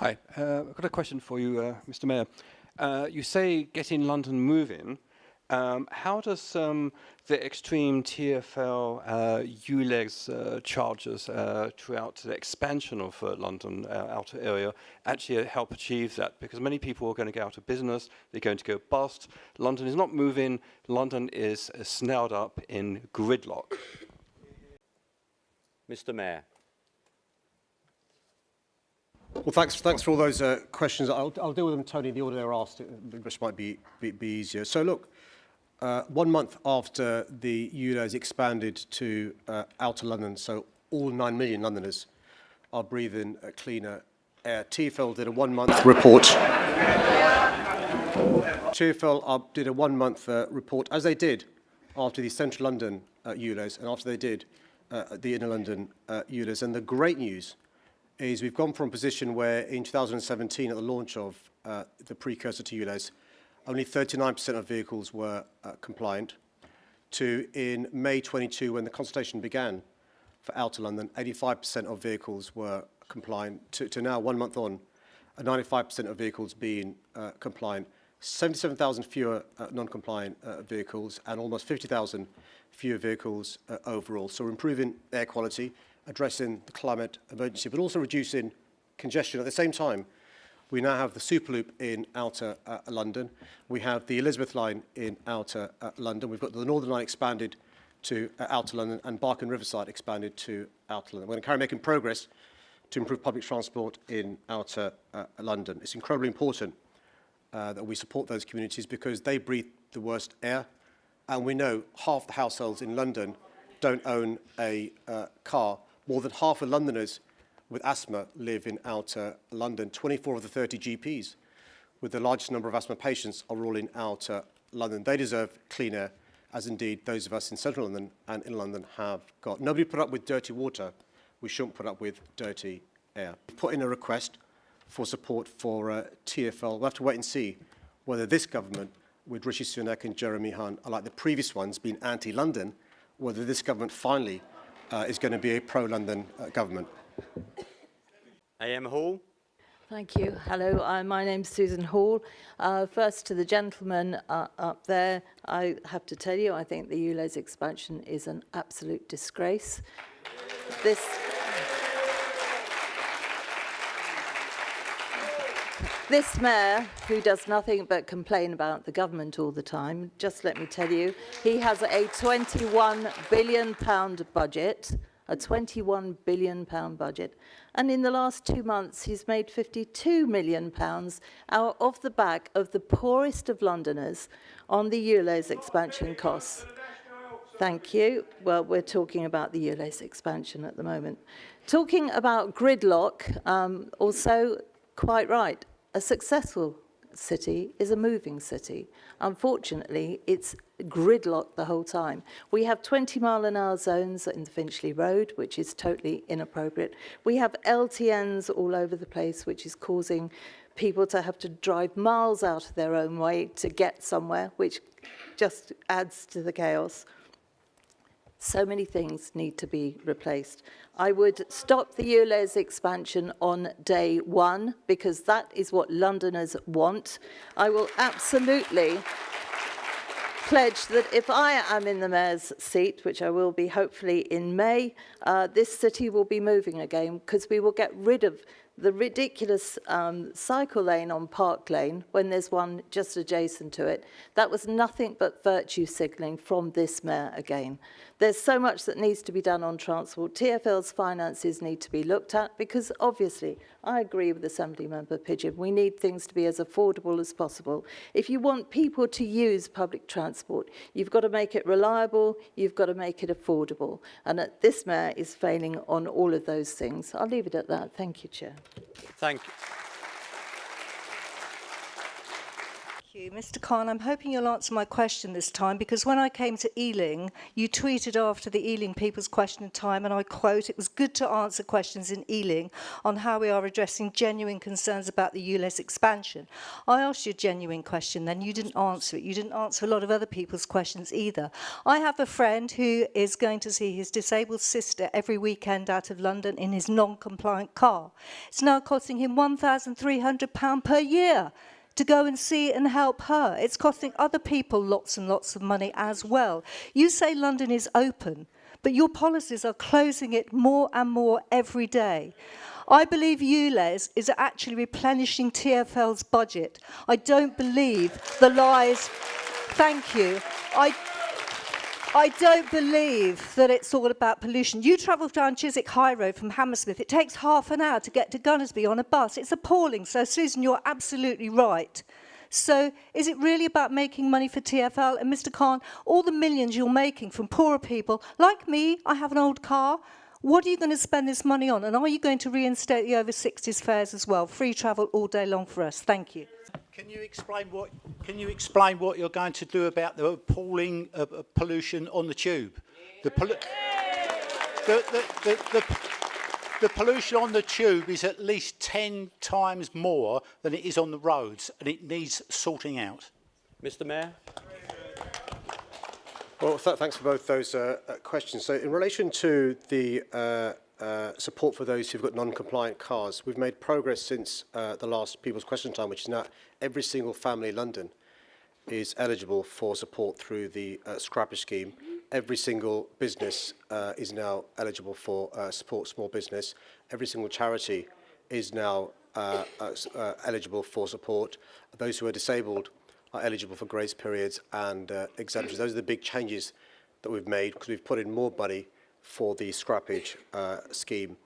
Hi, I've got a question for you, Mr. Mayor. You say getting London moving. How does the extreme TfL ULEZ charges throughout the expansion of London outer area actually help achieve that? Because many people are going to get out of business, they're going to go bust. London is not moving, London is snared up in gridlock. Mr. Mayor. Well, thanks for all those questions. I'll deal with them, Tony, in the order they're asked, which might be easier. So look, 1 month after the ULEZ expanded to outer London, so all 9 million Londoners are breathing cleaner air. TfL did a 1-month report. TfL did a 1-month report, as they did after the Central London ULEZ and after they did the Inner London ULEZ. And the great news is we've gone from a position where in 2017, at the launch of the precursor to ULEZ, only 39% of vehicles were compliant, to in May 22, when the consultation began for outer London, 85% of vehicles were compliant, to now, 1 month on, 95% of vehicles being compliant, 77,000 fewer non-compliant vehicles, and almost 50,000 fewer vehicles overall. So we're improving air quality, addressing the climate emergency, but also reducing congestion. At the same time, we now have the Superloop in outer London. We have the Elizabeth line in outer London. We've got the Northern line expanded to outer London, and Bark and Riverside expanded to outer London. We're going to carry making progress to improve public transport in outer London. It's incredibly important that we support those communities because they breathe the worst air, and we know half the households in London don't own a car. More than half of Londoners with asthma live in outer London. 24 of the 30 GPs with the largest number of asthma patients are all in outer London. They deserve clean air, as indeed those of us in central London and in London have got. Nobody put up with dirty water. We shouldn't put up with dirty air. We've put in a request for support for TfL. We'll have to wait and see whether this government, with Rishi Sunak and Jeremy Hunt, are like the previous ones, being anti-London, whether this government finally is going to be a pro-London government. A.M. Hall. Thank you. Hello, my name's Susan Hall. First, to the gentleman up there, I have to tell you, I think the ULEZ expansion is an absolute disgrace. This mayor, who does nothing but complain about the government all the time, just let me tell you, he has a £21 billion budget, a £21 billion budget. And in the last 2 months, he's made £52 million out of the back of the poorest of Londoners on the ULEZ expansion costs. Thank you. Well, we're talking about the ULEZ expansion at the moment. Talking about gridlock, also quite right. A successful city is a moving city. Unfortunately, it's gridlocked the whole time. We have 20-mile-an-hour zones in the Finchley Road, which is totally inappropriate. We have LTNs all over the place, which is causing people to have to drive miles out of their own way to get somewhere, which just adds to the chaos. So many things need to be replaced. I would stop the ULEZ expansion on day 1 because that is what Londoners want. I will absolutely pledge that if I am in the mayor's seat, which I will be hopefully in May, this city will be moving again because we will get rid of the ridiculous cycle lane on Park Lane when there's one just adjacent to it. That was nothing but virtue signalling from this mayor again. There's so much that needs to be done on transport. TfL's finances need to be looked at because obviously I agree with Assembly Member Pidgeon. We need things to be as affordable as possible. If you want people to use public transport, you've got to make it reliable, you've got to make it affordable. And this mayor is failing on all of those things. I'll leave it at that. Thank you, Chair. Thank you. Thank you. Mr. Khan, I'm hoping you'll answer my question this time, because when I came to Ealing, you tweeted after the Ealing People's Question Time, and I quote, "It was good to answer questions in Ealing on how we are addressing genuine concerns about the ULEZ expansion." I asked you a genuine question, then you didn't answer it. You didn't answer a lot of other people's questions either. I have a friend who is going to see his disabled sister every weekend out of London in his non-compliant car. It's now costing him £1,300 per year to go and see and help her. It's costing other people lots and lots of money as well. You say London is open, but your policies are closing it more and more every day. I believe ULEZ is actually replenishing TfL's budget. I don't believe the lies. Thank you. I don't believe that it's all about pollution. You travel down Chiswick High Road from Hammersmith. It takes half an hour to get to Gunnersby on a bus. It's appalling. So, Susan, you're absolutely right. So, is it really about making money for TfL? And Mr. Khan, all the millions you're making from poorer people, like me, I have an old car. What are you going to spend this money on? And are you going to reinstate the over 60s fares as well? Free travel all day long for us. Thank you. Can you explain what you're going to do about the appalling pollution on the tube? The pollution on the tube is at least 10 times more than it is on the roads, and it needs sorting out. Mr. Mayor. Well, thanks for both those questions. So in relation to the support for those who've got non-compliant cars, we've made progress since the last People's Question Time, which is now every single family in London is eligible for support through the scrappage scheme. Every single business is now eligible for support, small business. Every single charity is now eligible for support. Those who are disabled are eligible for grace periods and exemptions. Those are the big changes that we've made because we've put in more money for the scrappage scheme.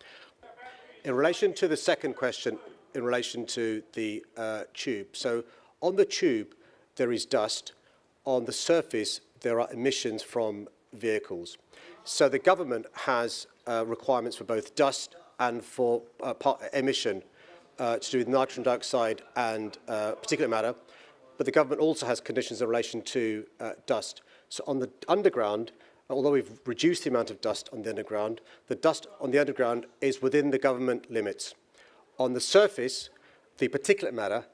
In relation to the second question, in relation to the tube. So on the tube, there is dust. On the surface, there are emissions from vehicles. So the government has requirements for both dust and for emission to do with nitrogen dioxide and particulate matter. But the government also has conditions in relation to dust. So on the underground, although we've reduced the amount of dust on the underground, the dust on the underground is within the government limits. On the surface, the particulate matter,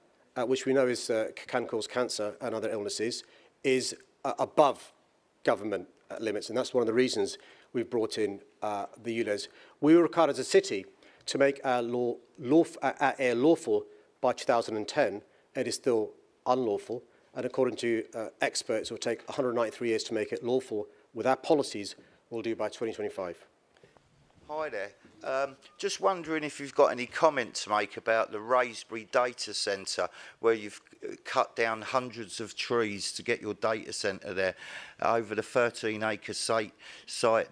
which we know can cause cancer and other illnesses, is above government limits, and that's one of the reasons we've brought in the ULEZ. We were required as a city to make our air lawful by 2010. It is still unlawful, and according to experts, it will take 193 years to make it lawful. With our policies, we'll do by 2025. Hi there. Just wondering if you've got any comment to make about the Wraysbury data centre, where you've cut down hundreds of trees to get your data centre there. Over the 13-acre site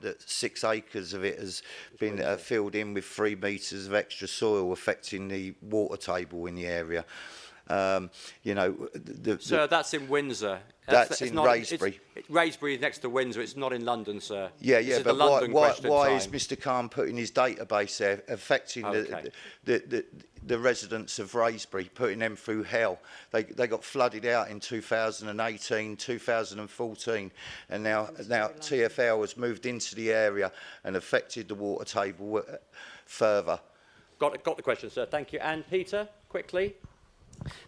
that 6 acres of it has been filled in with 3 metres of extra soil, affecting the water table in the area. You know, Sir, that's in Windsor. That's in Wraysbury. Wraysbury is next to Windsor. It's not in London, sir. Yeah, but why is time. Mr. Khan putting his database there, affecting the residents of Wraysbury, putting them through hell? They got flooded out in 2018, 2014, and now TfL has moved into the area and affected the water table further. Got the question, sir. Thank you. And Peter, quickly.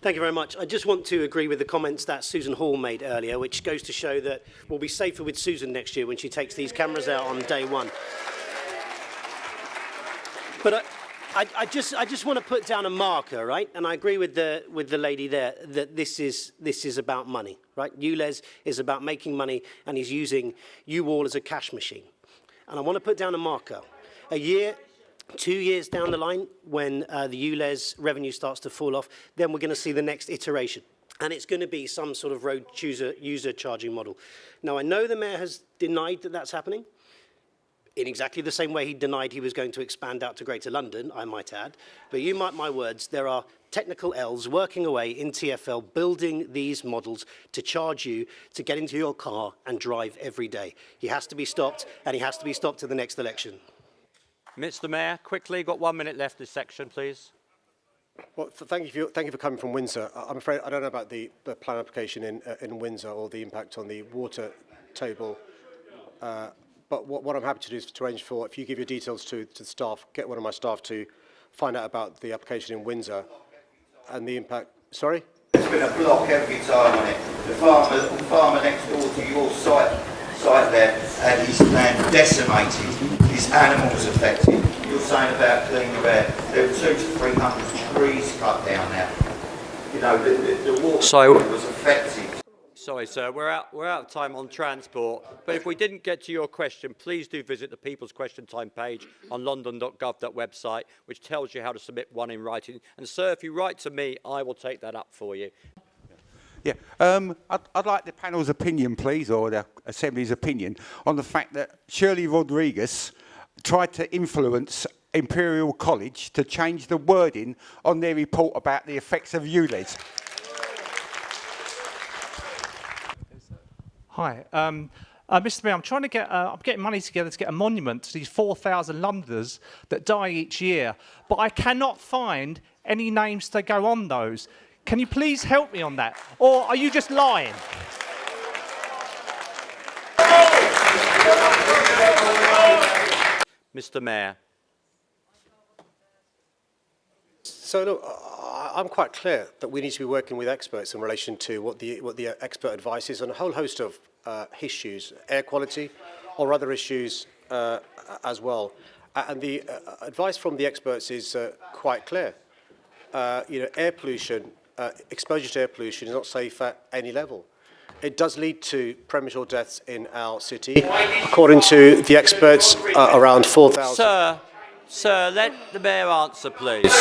Thank you very much. I just want to agree with the comments that Susan Hall made earlier, which goes to show that we'll be safer with Susan next year when she takes these cameras out on day one. But I just want to put down a marker, right? And I agree with the lady there that this is about money, right? ULEZ is about making money, and he's using you all as a cash machine. And I want to put down a marker. 2 years down the line, when the ULEZ revenue starts to fall off, then we're going to see the next iteration. And it's going to be some sort of road user charging model. Now, I know the Mayor has denied that that's happening, in exactly the same way he denied he was going to expand out to Greater London, I might add. But you mark my words, there are technical elves working away in TfL, building these models to charge you to get into your car and drive every day. He has to be stopped, and he has to be stopped to the next election. Mr. Mayor, quickly, got 1 minute left this section, please. Well, thank you for coming from Windsor. I'm afraid I don't know about the plan application in Windsor or the impact on the water table. But what I'm happy to do is to arrange for, if you give your details to the staff, get one of my staff to find out about the application in Windsor and the impact. Sorry? There's been a block every time on it. The farmer next door to your site there had his land decimated, his animals affected. You're saying about clean air. There were 200 to 300 trees cut down there. You know, the water was affected. Sorry, sir, we're out of time on transport. But if we didn't get to your question, please do visit the People's Question Time page on london.gov.website, which tells you how to submit one in writing. And, sir, if you write to me, I will take that up for you. Yeah, I'd like the panel's opinion, please, or the Assembly's opinion, on the fact that Shirley Rodriguez tried to influence Imperial College to change the wording on their report about the effects of ULEZ. Hi, Mr. Mayor, I'm trying to get, I'm getting money together to get a monument to these 4,000 Londoners that die each year, but I cannot find any names to go on those. Can you please help me on that? Or are you just lying? Mr. Mayor. So look, I'm quite clear that we need to be working with experts in relation to what the expert advice is on a whole host of issues, air quality or other issues as well. And the advice from the experts is quite clear. You know, air pollution, exposure to air pollution is not safe at any level. It does lead to premature deaths in our city. According to the experts, around 4,000. Sir, let the Mayor answer, please.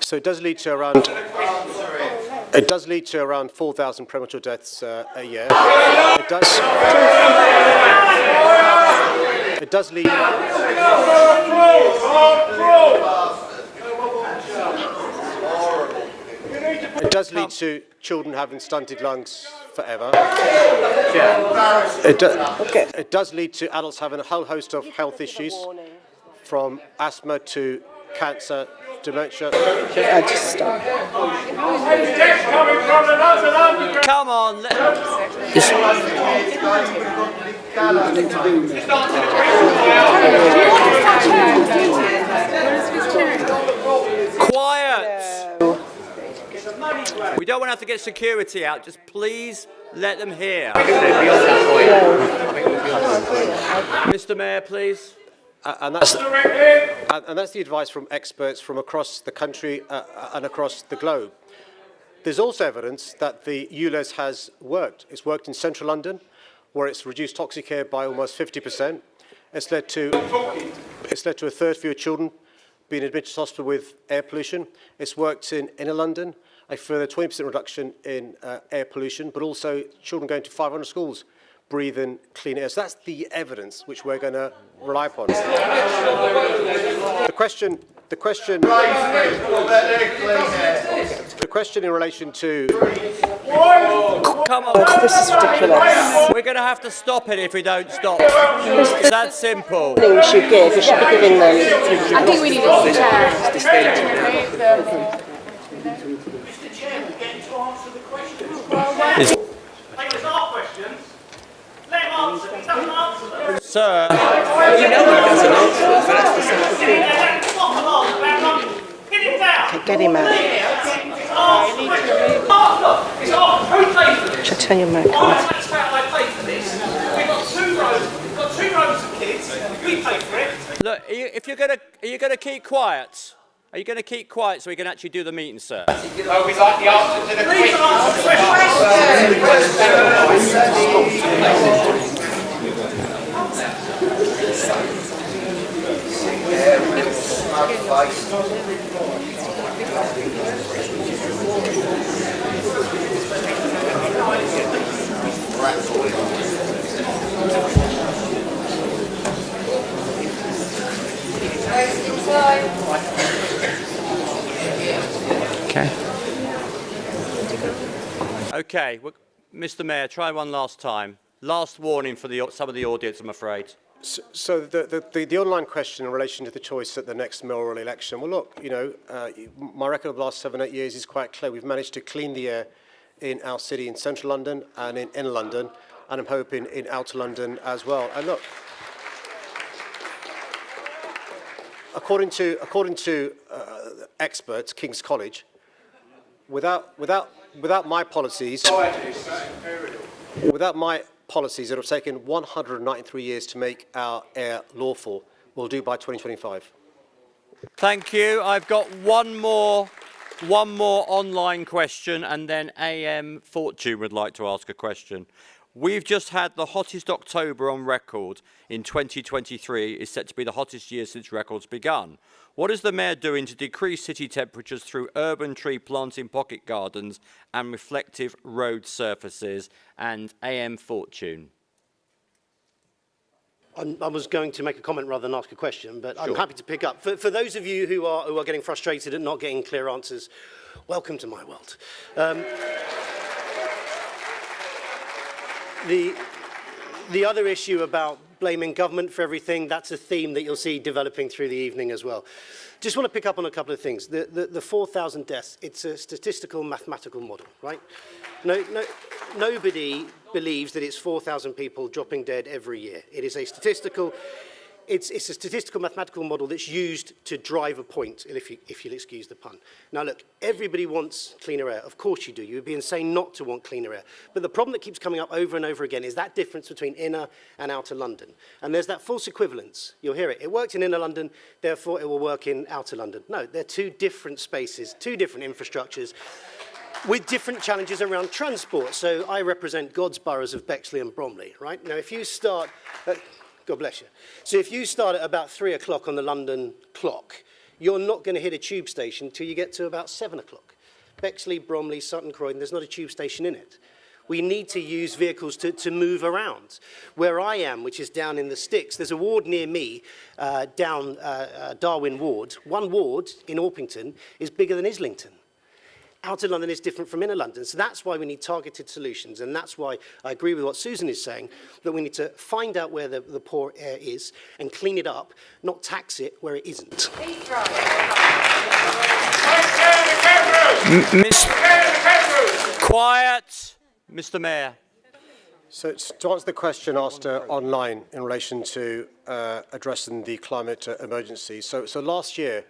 So it does lead to around 4,000 premature deaths a year. It does lead. It does lead to children having stunted lungs forever. It does lead to adults having a whole host of health issues, from asthma to cancer, dementia. Come on. Quiet. We don't want to have to get security out. Just please let them hear. Mr. Mayor, please. And that's the advice from experts from across the country and across the globe. There's also evidence that the ULEZ has worked. It's worked in central London, where it's reduced toxic air by almost 50%. It's led to a third fewer children being admitted to hospital with air pollution. It's worked in inner London, a further 20% reduction in air pollution, but also children going to 500 schools breathing clean air. So that's the evidence which we're going to rely upon. The question in relation to... Come on. This is ridiculous. We're going to have to stop it if we don't stop. It's that simple. We should give. We should be giving them. I think we need a chair. Mr. Chair, we're getting to answer the question. It's our questions. Let him answer. He doesn't answer them. Sir. You know he doesn't answer. So that's the simple thing. Get him out. Should I turn your mic on? We've got two rows of kids. We pay for it. Look, are you gonna keep quiet? Are you going to keep quiet so we can actually do the meeting, sir? Oh, we like the answer to the Okay, well, Mr. Mayor, try one last time. Last warning for some of the audience, I'm afraid. So the online question in relation to the choice at the next mayoral election, well, look, you know, my record of the last 7 or 8 years is quite clear. We've managed to clean the air in our city in central London and in inner London, and I'm hoping in outer London as well. And look, according to experts, King's College, without my policies, without my policies that have taken 193 years to make our air lawful, we'll do by 2025. Thank you. I've got one more online question, and then AM Fortune would like to ask a question. We've just had the hottest October on record in 2023. Is set to be the hottest year since records begun. What is the Mayor doing to decrease city temperatures through urban tree planting, pocket gardens and reflective road surfaces? And AM Fortune. I was going to make a comment rather than ask a question, but I'm happy to pick up. For those of you who are getting frustrated at not getting clear answers, welcome to my world. The other issue about blaming government for everything, that's a theme that you'll see developing through the evening as well. Just want to pick up on a couple of things. The 4,000 deaths, it's a statistical mathematical model, right? Nobody believes that it's 4,000 people dropping dead every year. It is a statistical, it's a statistical mathematical model that's used to drive a point, if you'll excuse the pun. Now look, everybody wants cleaner air. Of course you do. You would be insane not to want cleaner air. But the problem that keeps coming up over and over again is that difference between inner and outer London. And there's that false equivalence. You'll hear it. It worked in inner London, therefore it will work in outer London. No, they're two different spaces, two different infrastructures, with different challenges around transport. So I represent God's boroughs of Bexley and Bromley, right? Now, if you start, God bless you. So if you start at about 3 o'clock on the London clock, you're not going to hit a tube station until you get to about 7 o'clock. Bexley, Bromley, Sutton, Croydon, there's not a tube station in it. We need to use vehicles to move around. Where I am, which is down in the sticks, there's a ward near me, down Darwin Ward. One ward in Orpington is bigger than Islington. Outer London is different from inner London. So that's why we need targeted solutions. And that's why I agree with what Susan is saying, that we need to find out where the poor air is and clean it up, not tax it where it isn't. Quiet, Mr. Mayor. So to answer the question asked online in relation to addressing the climate emergency. So last year,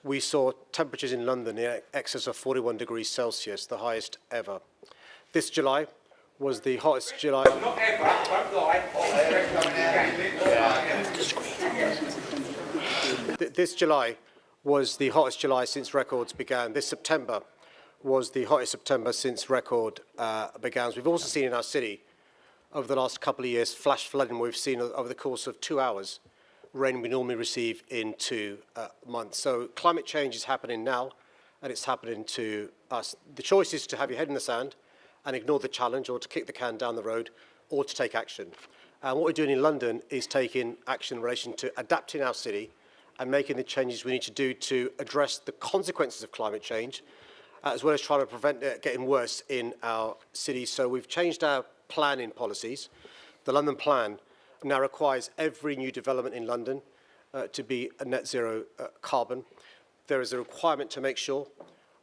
we saw temperatures in London in excess of 41 degrees Celsius, the highest ever. This July was the hottest July. Not ever, don't lie. This July was the hottest July since records began. This September was the hottest September since record began. We've also seen in our city over the last couple of years flash flooding we've seen over the course of 2 hours. Rain we normally receive in 2 months. So climate change is happening now, and it's happening to us. The choice is to have your head in the sand and ignore the challenge, or to kick the can down the road, or to take action. And what we're doing in London is taking action in relation to adapting our city and making the changes we need to do to address the consequences of climate change, as well as trying to prevent it getting worse in our city. So we've changed our planning policies. The London Plan now requires every new development in London to be a net zero carbon. There is a requirement to make sure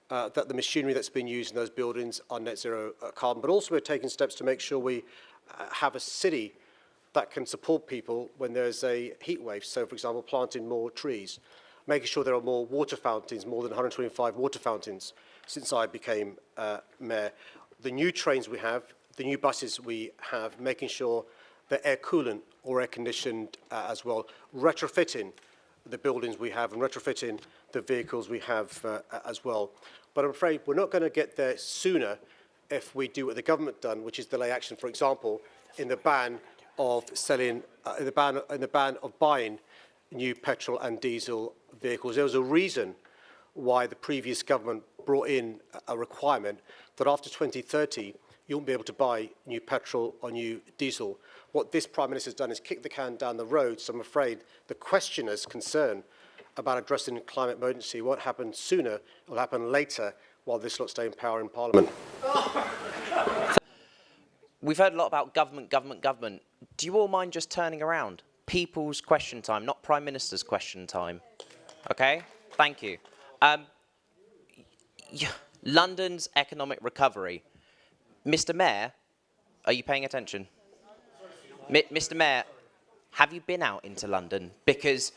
that the machinery that's being used in those buildings are net zero carbon, but also we're taking steps to make sure we have a city that can support people when there's a heat wave. So, for example, planting more trees, making sure there are more water fountains, more than 125 water fountains since I became mayor. The new trains we have, the new buses we have, making sure they're air coolant or air conditioned as well, retrofitting the buildings we have and retrofitting the vehicles we have as well. But I'm afraid we're not going to get there sooner if we do what the government done, which is delay action, for example, in the ban of selling, in the ban of buying new petrol and diesel vehicles. There was a reason why the previous government brought in a requirement that after 2030, you won't be able to buy new petrol or new diesel. What this Prime Minister has done is kick the can down the road, so I'm afraid the questioner's concern about addressing the climate emergency won't happen sooner, it will happen later while this lot stay in power in Parliament. We've heard a lot about government. Do you all mind just turning around? people's question time, not Prime Minister's question time. Okay? Thank you. London's economic recovery. Mr. Mayor, are you paying attention? Mr. Mayor, have you been out into London? Because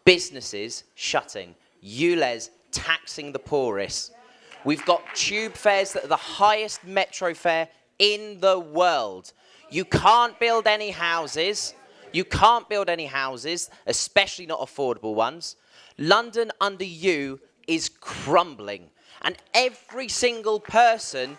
businesses shutting, ULEZ taxing the poorest. We've got tube fares that are the highest metro fare in the world. You can't build any houses. You can't build any houses, especially not affordable ones. London under you is crumbling. And every single person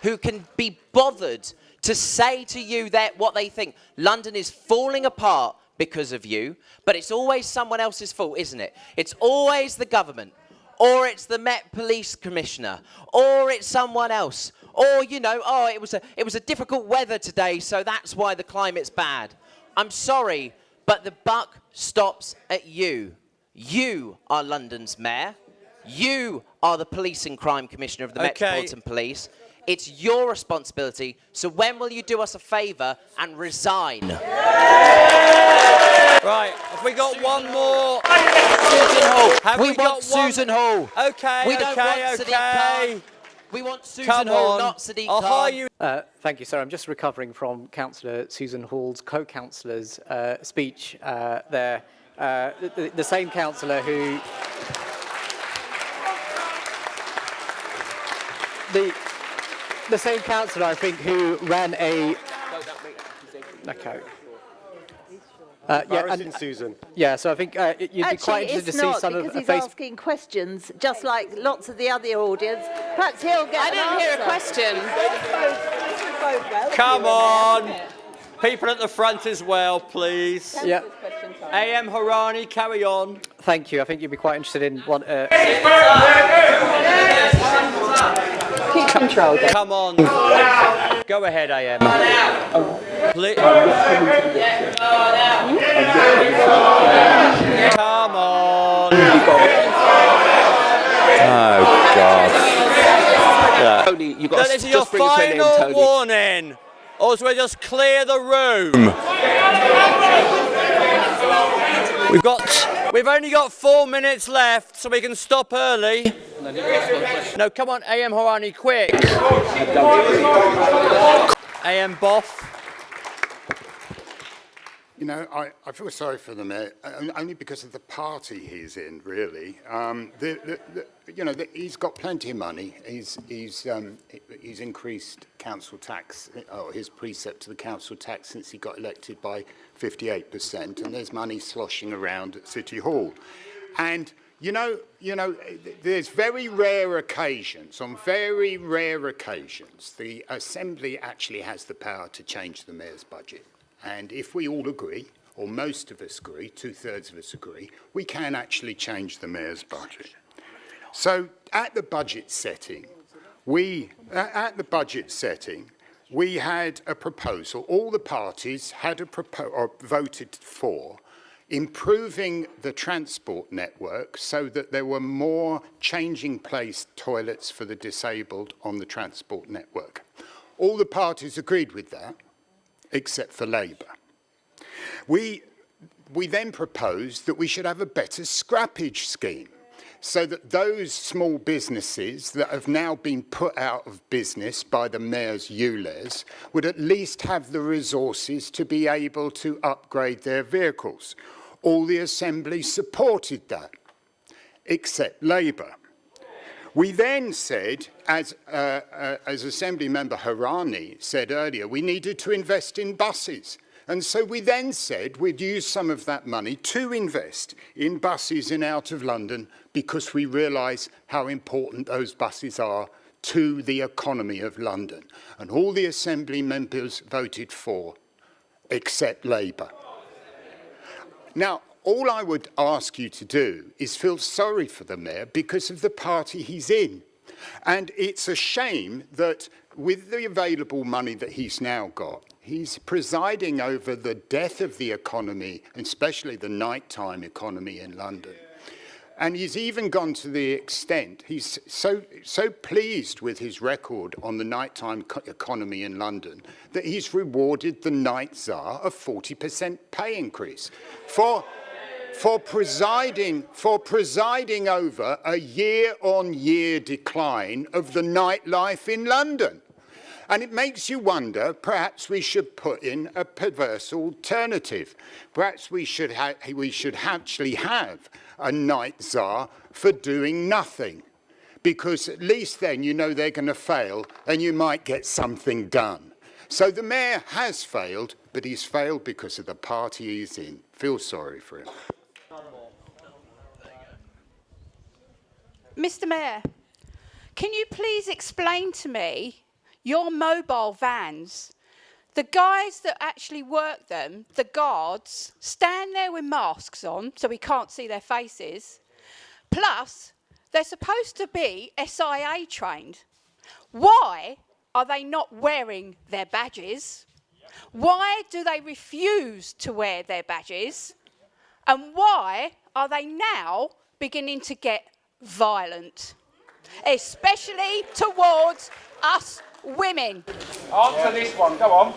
who can be bothered to say to you that what they think, London is falling apart because of you, but it's always someone else's fault, isn't it? It's always the government, or it's the Met Police Commissioner, or it's someone else, or, you know, oh, it was a difficult weather today, so that's why the climate's bad. I'm sorry, but the buck stops at you. You are London's mayor. You are the Police and Crime Commissioner of the Metropolitan Police. It's your responsibility. So when will you do us a favour and resign? Right, have we got one more? Susan Hall. Have we want Susan Hall. Okay, we don't want Sadiq Khan. We want Susan Hall, not Sadiq Khan. I'll hire you. Thank you, sir. I'm just recovering from Councillor Susan Hall's co-councillor's speech there. The same councillor who... The same councillor, I think, who ran a... Okay. And Susan. Yeah, so I think you'd be quite interested to see some of because he's asking questions, just like lots of the other audience. Perhaps he'll get I didn't hear a question. Come on. People at the front as well, please. Yeah. AM Harani, carry on. Thank you. I think you'd be quite interested in one... Keep control, then. Come on. Go ahead, AM. Please. Come on. Oh, God. Tony, you've got So this is your final warning. Or should we just clear the room? We've only got 4 minutes left, so we can stop early. No, come on, AM Harani, quick. AM Boff. You know, I feel sorry for the mayor, only because of the party he's in, really. You know, he's got plenty of money. He's increased council tax, or his precept to the council tax since he got elected by 58%, and there's money sloshing around at City Hall. And you know, there's very rare occasions, on very rare occasions, the Assembly actually has the power to change the mayor's budget. And if we all agree, or most of us agree, 2/3 of us agree, we can actually change the mayor's budget. So at the budget setting, we had a proposal. All the parties had voted for improving the transport network so that there were more changing place toilets for the disabled on the transport network. All the parties agreed with that, except for Labour. We then proposed that we should have a better scrappage scheme so that those small businesses that have now been put out of business by the mayor's ULEZ would at least have the resources to be able to upgrade their vehicles. All the Assembly supported that, except Labour. We then said, as Assembly Member Harani said earlier, we needed to invest in buses. And so we then said we'd use some of that money to invest in buses in out of London because we realise how important those buses are to the economy of London. And all the Assembly members voted for, except Labour. Now, all I would ask you to do is feel sorry for the mayor because of the party he's in. And it's a shame that with the available money that he's now got, he's presiding over the death of the economy, especially the nighttime economy in London. And he's even gone to the extent, he's so pleased with his record on the nighttime economy in London that he's rewarded the night czar a 40% pay increase for presiding over a year-on-year decline of the nightlife in London. And it makes you wonder, perhaps we should put in a perverse alternative. Perhaps we should actually have a night czar for doing nothing. Because at least then you know they're going to fail and you might get something done. So the mayor has failed, but he's failed because of the party he's in. Feel sorry for him. Mr. Mayor, can you please explain to me your mobile vans? The guys that actually work them, the guards, stand there with masks on so we can't see their faces. Plus, they're supposed to be SIA trained. Why are they not wearing their badges? Why do they refuse to wear their badges? And why are they now beginning to get violent, especially towards us women? Answer this one, go on.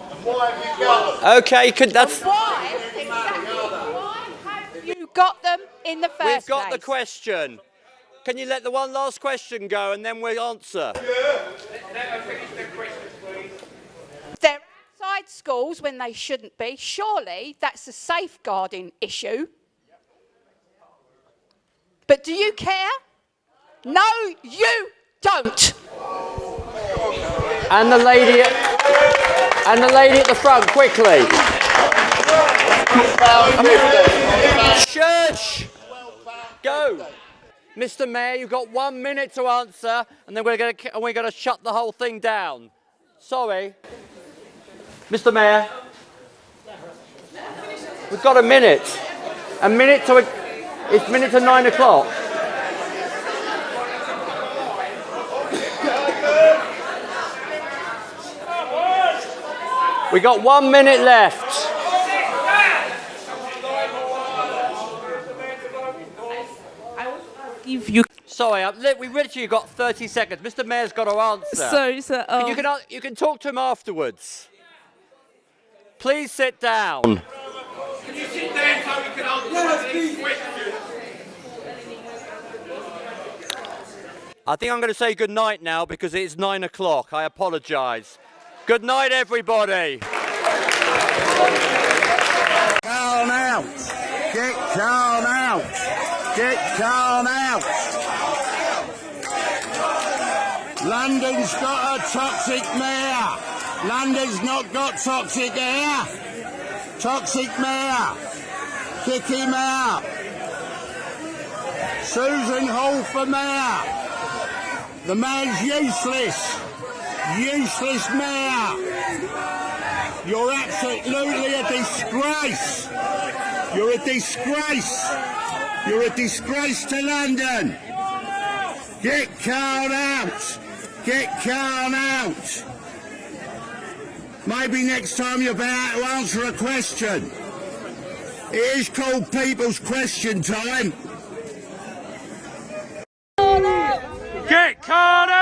Okay, that's... Why, exactly, why have you got them in the first place? We've got the question. Can you let the one last question go and then we'll answer? Let her finish the question, please. They're outside schools when they shouldn't be. Surely that's a safeguarding issue. But do you care? No, you don't. And the lady at the front, quickly. Shush! Go. Mr. Mayor, you've got 1 minute to answer, and then we're going to shut the whole thing down. Sorry. Mr. Mayor. We've got a minute. It's minute to 9 o'clock. We got 1 minute left. Sorry, we literally got 30 seconds. Mr. Mayor's got to answer. Sorry, sir. You can talk to him afterwards. Please sit down. Can you sit down so we can answer these questions? I think I'm going to say good night now because it's 9 o'clock. I apologise. Good night, everybody. Calm out. Get calm out. Get calm out. London's got a toxic mayor. London's not got toxic air. Toxic mayor. Kick him out. Susan Hall for mayor. The man's useless. Useless mayor. You're absolutely a disgrace. You're a disgrace. You're a disgrace to London. Get Khan out. Get Khan out. Maybe next time you're about to answer a question. It is called People's Question Time. Get Khan out!